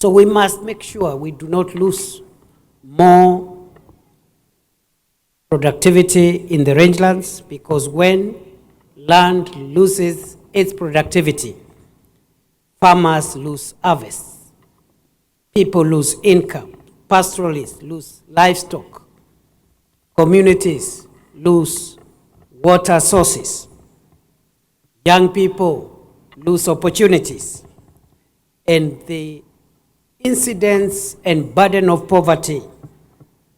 So we must make sure we do not lose more productivity in the rangelands, because when land loses its productivity, farmers lose harvest, people lose income, pastoralists lose livestock, communities lose water sources, young people lose opportunities, and the incidence and burden of poverty,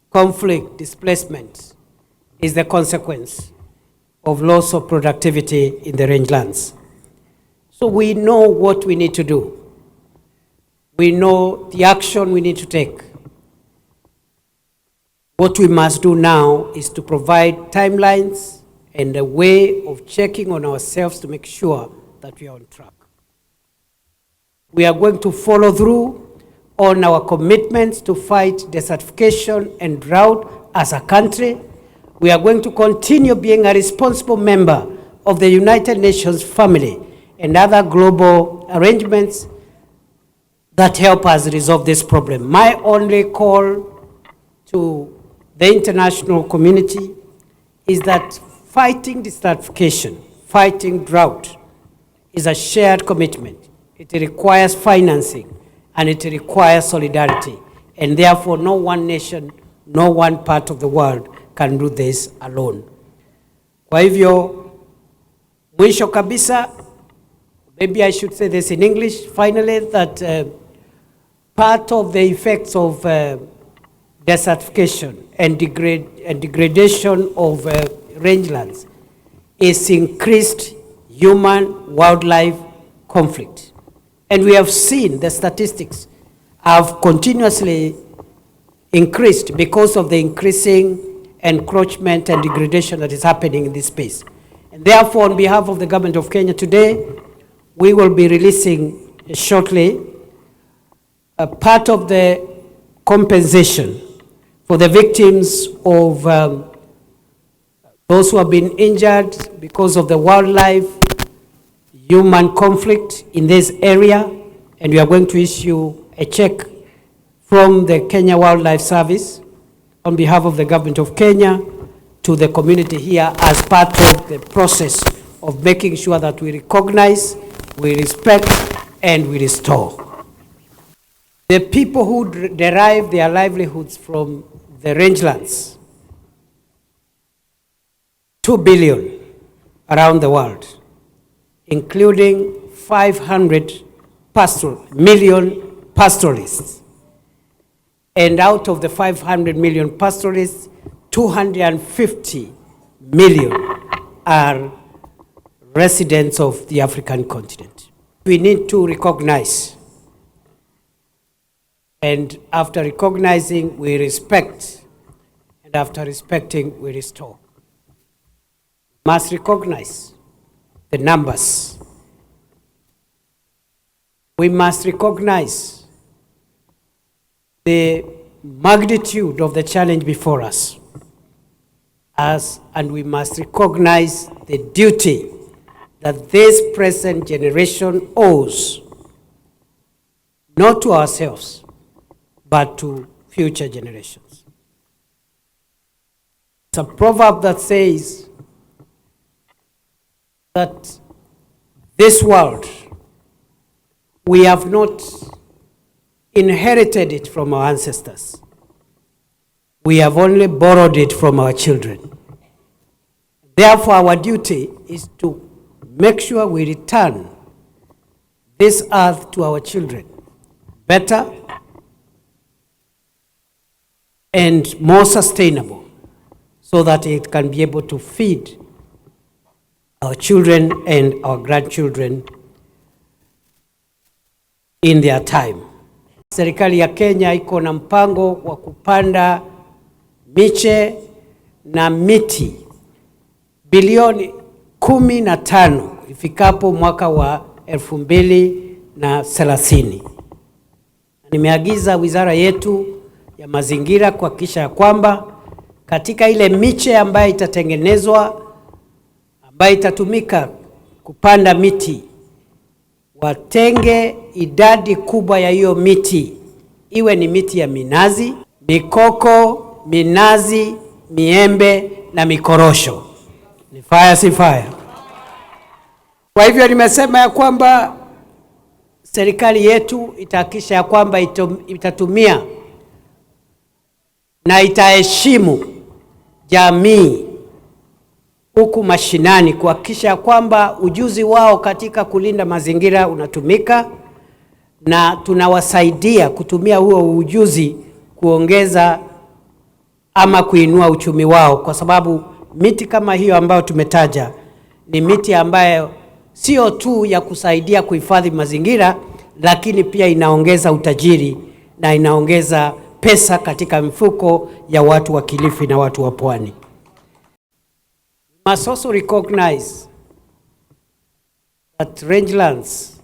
conflict, displacement is the consequence of loss of productivity in the rangelands. So we know what we need to do. We know the action we need to take. What we must do now is to provide timelines and a way of checking on ourselves to make sure that we are on track. We are going to follow through on our commitments to fight desertification and drought as a country. We are going to continue being a responsible member of the United Nations family and other global arrangements that help us resolve this problem. My only call to the international community is that fighting desertification, fighting drought, is a shared commitment. It requires financing and it requires solidarity. And therefore, no one nation, no one part of the world can do this alone. Kwa hivyo, mwisho kabisa, maybe I should say this in English, finally, that part of the effects of desertification and degradation of rangelands is increased human-wildlife conflict. And we have seen the statistics have continuously increased because of the increasing encroachment and degradation that is happening in this space. And therefore, on behalf of the government of Kenya today, we will be releasing shortly a part of the compensation for the victims of those who have been injured because of the wildlife human conflict in this area, and we are going to issue a check from the Kenya Wildlife Service on behalf of the government of Kenya to the community here as part of the process of making sure that we recognize, we respect, and we restore. The people who derive their livelihoods from the rangelands, 2 billion around the world, including 500 million pastoralists. And out of the 500 million pastoralists, 250 million are residents of the African continent. We need to recognize, and after recognizing, we respect, and after respecting, we restore. We must recognize the numbers. We must recognize the magnitude of the challenge before us, and we must recognize the duty that this present generation owes, not to ourselves, but to future generations. It's a proverb that says that this world, we have not inherited it from our ancestors. We have only borrowed it from our children. Therefore, our duty is to make sure we return this earth to our children better and more sustainable, so that it can be able to feed our children and our grandchildren in their time. Serikali ya Kenya iko na mpango wa kupanda miche na miti bilioni 15 ifikapo mwaka wa 2030. Nimeagiza wizara yetu ya mazingira kuhakikisha kwamba katika ile miche ambayo itatengenezwa, ambayo itatumika kupanda miti, watenge idadi kubwa ya hiyo miti, iwe ni miti ya minazi, mikoko, minazi, miembe na mikorosho. Ni fire si fire? Kwa hivyo nimesema ya kwamba serikali yetu itahakikisha ya kwamba itatumia na itaheshimu jamii huku mashinani, kuhakikisha kwamba ujuzi wao katika kulinda mazingira unatumika, na tunawasaidia kutumia huo ujuzi kuongeza ama kuinua uchumi wao, kwa sababu miti kama hiyo ambayo tumetaja ni miti ambayo sio tu ya kusaidia kuhifadhi mazingira, lakini pia inaongeza utajiri na inaongeza pesa katika mifuko ya watu wa Kilifi na watu wa Pwani. We must also recognize that rangelands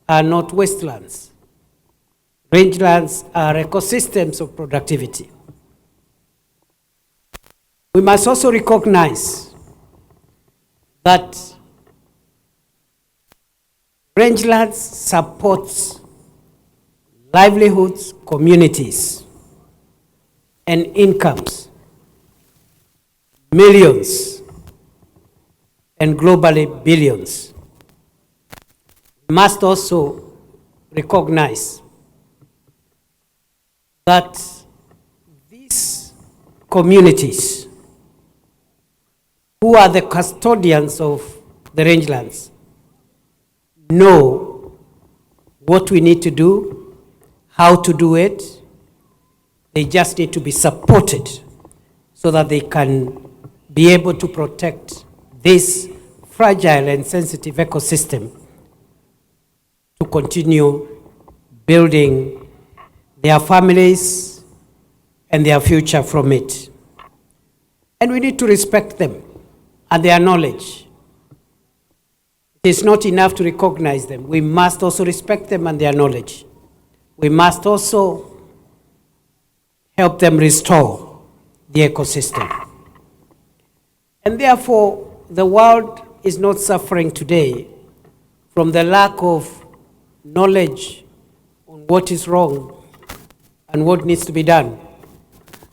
are not wastelands. Rangelands are ecosystems of productivity. We must also recognize that rangelands supports livelihoods, communities, and incomes, millions, and globally billions. We must also recognize that these communities, who are the custodians of the rangelands, know what we need to do, how to do it. They just need to be supported so that they can be able to protect this fragile and sensitive ecosystem to continue building their families and their future from it. And we need to respect them and their knowledge. It is not enough to recognize them. We must also respect them and their knowledge. We must also help them restore the ecosystem. And therefore, the world is not suffering today from the lack of knowledge on what is wrong and what needs to be done.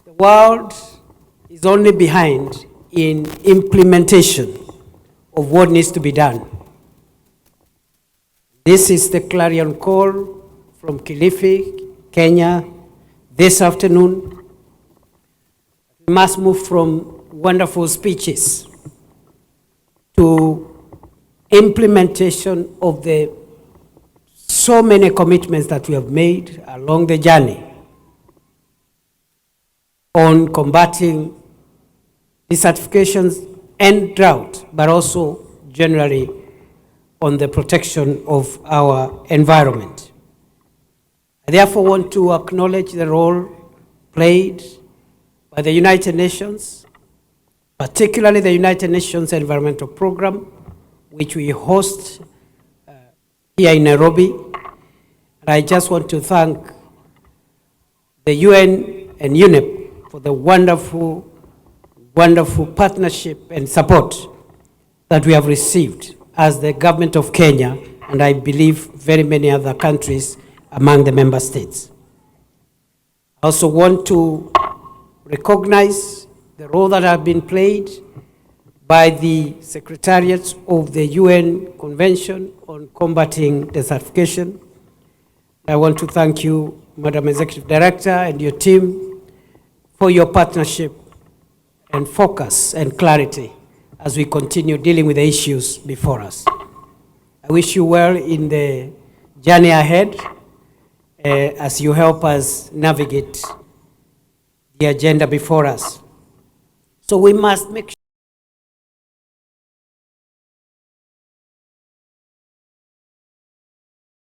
The world is only behind in implementation of what needs to be done. This is the clarion call from Kilifi, Kenya, this afternoon. We must move from wonderful speeches to implementation of the so many commitments that we have made along the journey on combating desertifications and drought, but also generally on the protection of our environment. I therefore want to acknowledge the role played by the United Nations, particularly the United Nations Environmental Program, which we host here in Nairobi. And I just want to thank the UN and UNEP for the wonderful partnership and support that we have received as the government of Kenya, and I believe very many other countries among the member states. I also want to recognize the role that has been played by the secretariats of the UN Convention on Combating Desertification. I want to thank you, Madam Executive Director, and your team for your partnership and focus and clarity as we continue dealing with the issues before us. I wish you well in the journey ahead as you help us navigate the agenda before us. So we must make